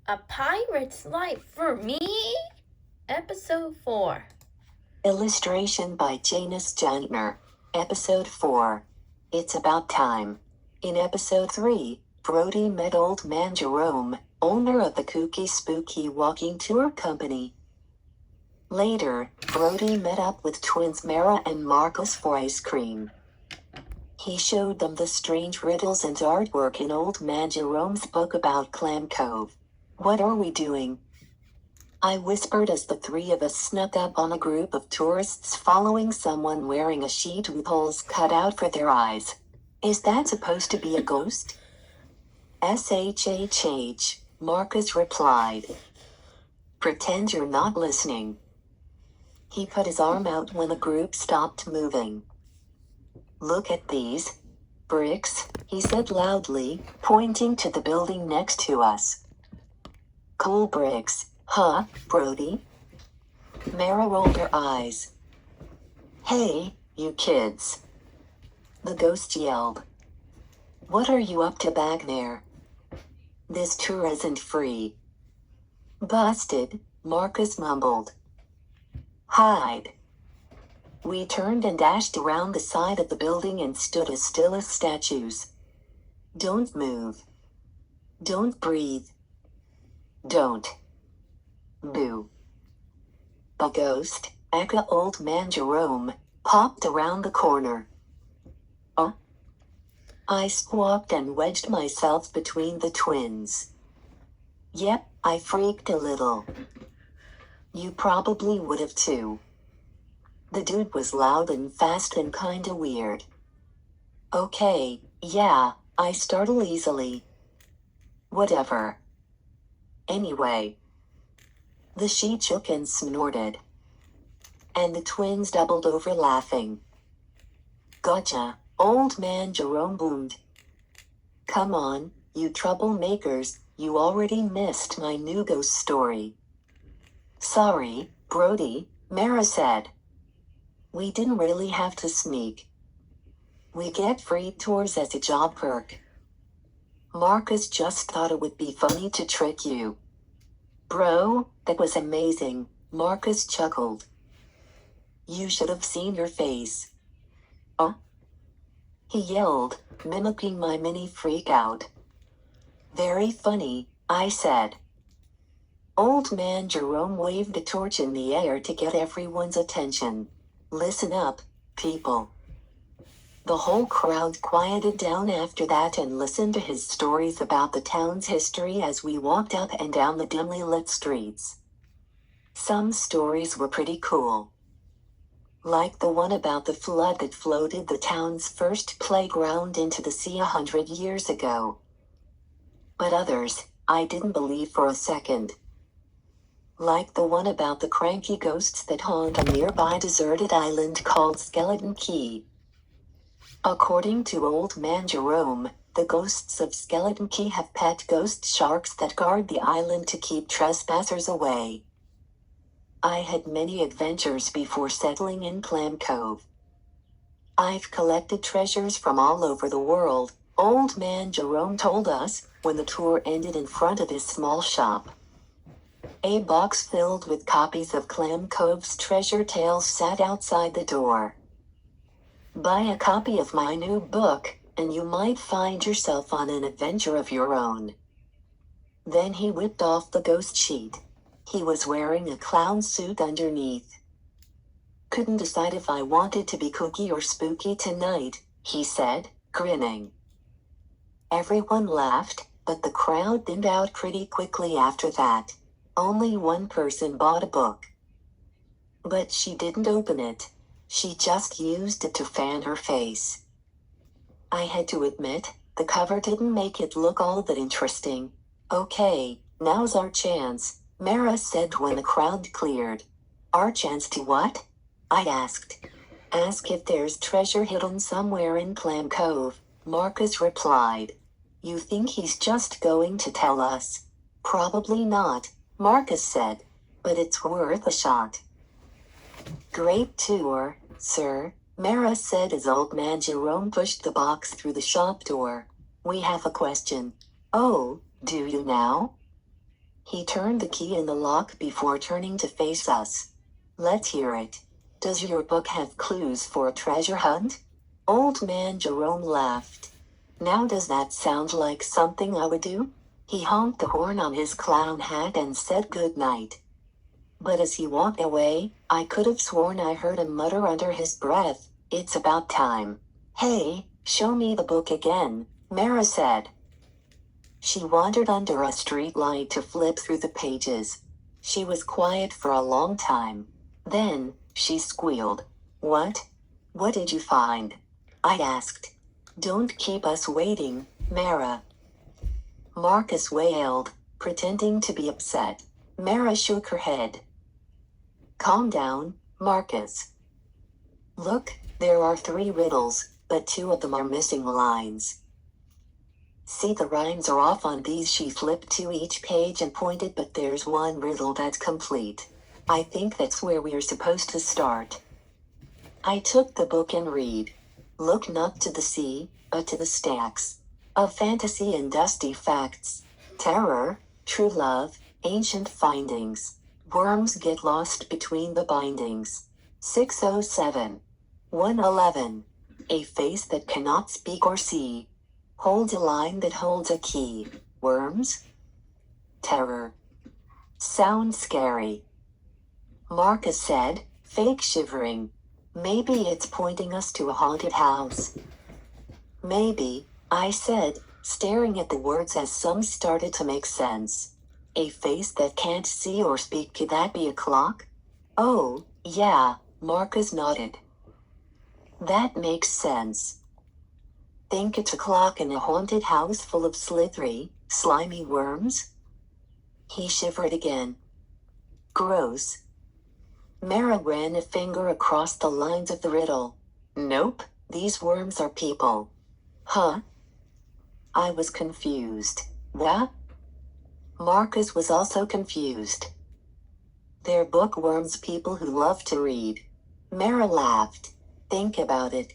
A Pirate's Life for Me? Episode 4. Illustration by Janus Jantner. Episode 4. It's About Time. In Episode 3, Brody met Old Man Jerome, owner of the Kooky Spooky Walking Tour Company. Later, Brody met up with twins Mara and Marcus for ice cream. He showed them the strange riddles and artwork in Old Man Jerome's book about Clam Cove. "What are we doing?" I whispered as the three of us snuck up on a group of tourists following someone wearing a sheet with holes cut out for their eyes. "Is that supposed to be a ghost?" "SHHH," Marcus replied. "Pretend you're not listening." He put his arm out when the group stopped moving. "Look at these bricks," he said loudly, pointing to the building next to us. "Cool bricks, huh, Brody?" Mara rolled her eyes. "Hey, you kids!" the ghost yelled. "What are you up to back there? This tour isn't free." "Busted," Marcus mumbled. "Hide." We turned and dashed around the side of the building and stood as still as statues. "Don't move. Don't breathe. Don't. Boo." A ghost, aka Old Man Jerome, popped around the corner. "Oh?" I squawked and wedged myself between the twins. "Yep, I freaked a little. You probably would have too." The dude was loud and fast and kinda weird. "Okay, yeah, I startle easily." "Whatever. Anyway." The sheet shook and snorted. And the twins doubled over laughing. "Gotcha," Old Man Jerome boomed. "Come on, you troublemakers, you already missed my new ghost story." "Sorry, Brody," Mara said. "We didn't really have to sneak. We get free tours as a job perk. Marcus just thought it would be funny to trick you." "Bro, that was amazing," Marcus chuckled. "You should have seen your face." "Oh?" he yelled, mimicking my mini freak-out. "Very funny," I said. Old Man Jerome waved a torch in the air to get everyone's attention. "Listen up, people." The whole crowd quieted down after that and listened to his stories about the town's history as we walked up and down the dimly lit streets. Some stories were pretty cool. Like the one about the flood that floated the town's first playground into the sea 100 years ago. But others, I didn't believe for a second. Like the one about the cranky ghosts that haunt a nearby deserted island called Skeleton Key. According to Old Man Jerome, the ghosts of Skeleton Key have pet ghost sharks that guard the island to keep trespassers away. I had many adventures before settling in Clam Cove. I've collected treasures from all over the world, Old Man Jerome told us, when the tour ended in front of his small shop. A box filled with copies of Clam Cove's treasure tales sat outside the door. "Buy a copy of my new book, and you might find yourself on an adventure of your own." Then he whipped off the ghost sheet. He was wearing a clown suit underneath. "Couldn't decide if I wanted to be kooky or spooky tonight," he said, grinning. Everyone laughed, but the crowd thinned out pretty quickly after that. Only one person bought a book. But she didn't open it. She just used it to fan her face. I had to admit, the cover didn't make it look all that interesting. "Okay, now's our chance," Mara said when the crowd cleared. "Our chance to what?" I asked. "Ask if there's treasure hidden somewhere in Clam Cove," Marcus replied. "You think he's just going to tell us?" "Probably not," Marcus said. "But it's worth a shot." "Great tour, sir," Mara said as Old Man Jerome pushed the box through the shop door. "We have a question." "Oh, do you now?" He turned the key in the lock before turning to face us. Let's hear it. Does your book have clues for a treasure hunt? Old man Jerome laughed. Now does that sound like something I would do? He honked the horn on his clown hat and said good night. But as he walked away, I could have sworn I heard him mutter under his breath, "It's about time." "Hey, show me the book again," Mara said. She wandered under a street light to flip through the pages. She was quiet for a long time. Then, she squealed. "What? What did you find?" I asked. "Don't keep us waiting, Mara." Marcus wailed, pretending to be upset. Mara shook her head. "Calm down, Marcus. Look, there are 3 riddles, but 2 of them are missing lines. See, the rhymes are off on these." She flipped to each page and pointed, "But there's one riddle that's complete. I think that's where we're supposed to start." I took the book and read. Look not to the sea, but to the stacks of fantasy and dusty facts. Terror, true love, ancient findings. Worms get lost between the bindings. 607. 111. A face that cannot speak or see. Holds a line that holds a key. Worms? Terror. Sounds scary. Marcus said, fake shivering. Maybe it's pointing us to a haunted house. Maybe, I said, staring at the words as some started to make sense. A face that can't see or speak, could that be a clock? Oh, yeah, Marcus nodded. That makes sense. Think it's a clock in a haunted house full of slithery, slimy worms? He shivered again. Gross. Mara ran a finger across the lines of the riddle. Nope, these worms are people. Huh? I was confused. What? Marcus was also confused. They're bookworms, people who love to read. Mara laughed. Think about it.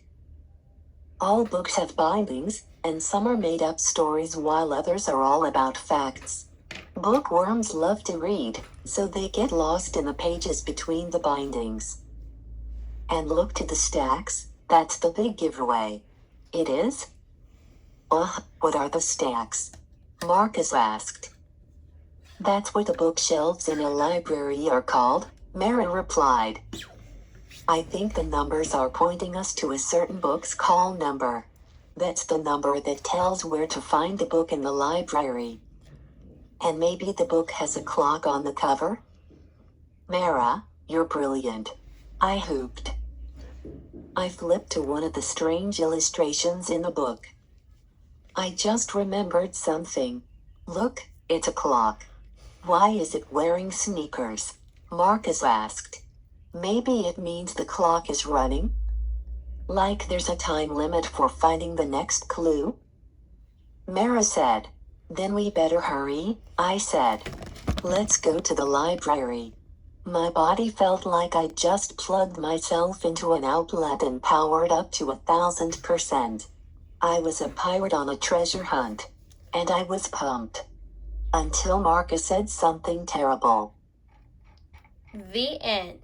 All books have bindings, and some are made-up stories while others are all about facts. Bookworms love to read, so they get lost in the pages between the bindings. And look to the stacks, that's the big giveaway. It is? What are the stacks? Marcus asked. That's what the bookshelves in a library are called, Mara replied. I think the numbers are pointing us to a certain book's call number. That's the number that tells where to find the book in the library. And maybe the book has a clock on the cover? Mara, you're brilliant. I hooped. I flipped to one of the strange illustrations in the book. I just remembered something. Look, it's a clock. Why is it wearing sneakers? Marcus asked. Maybe it means the clock is running? Like there's a time limit for finding the next clue? Mara said. Then we better hurry, I said. Let's go to the library. My body felt like I'd just plugged myself into an outlet and powered up to 1,000%. I was a pirate on a treasure hunt. And I was pumped. Until Marcus said something terrible. The end.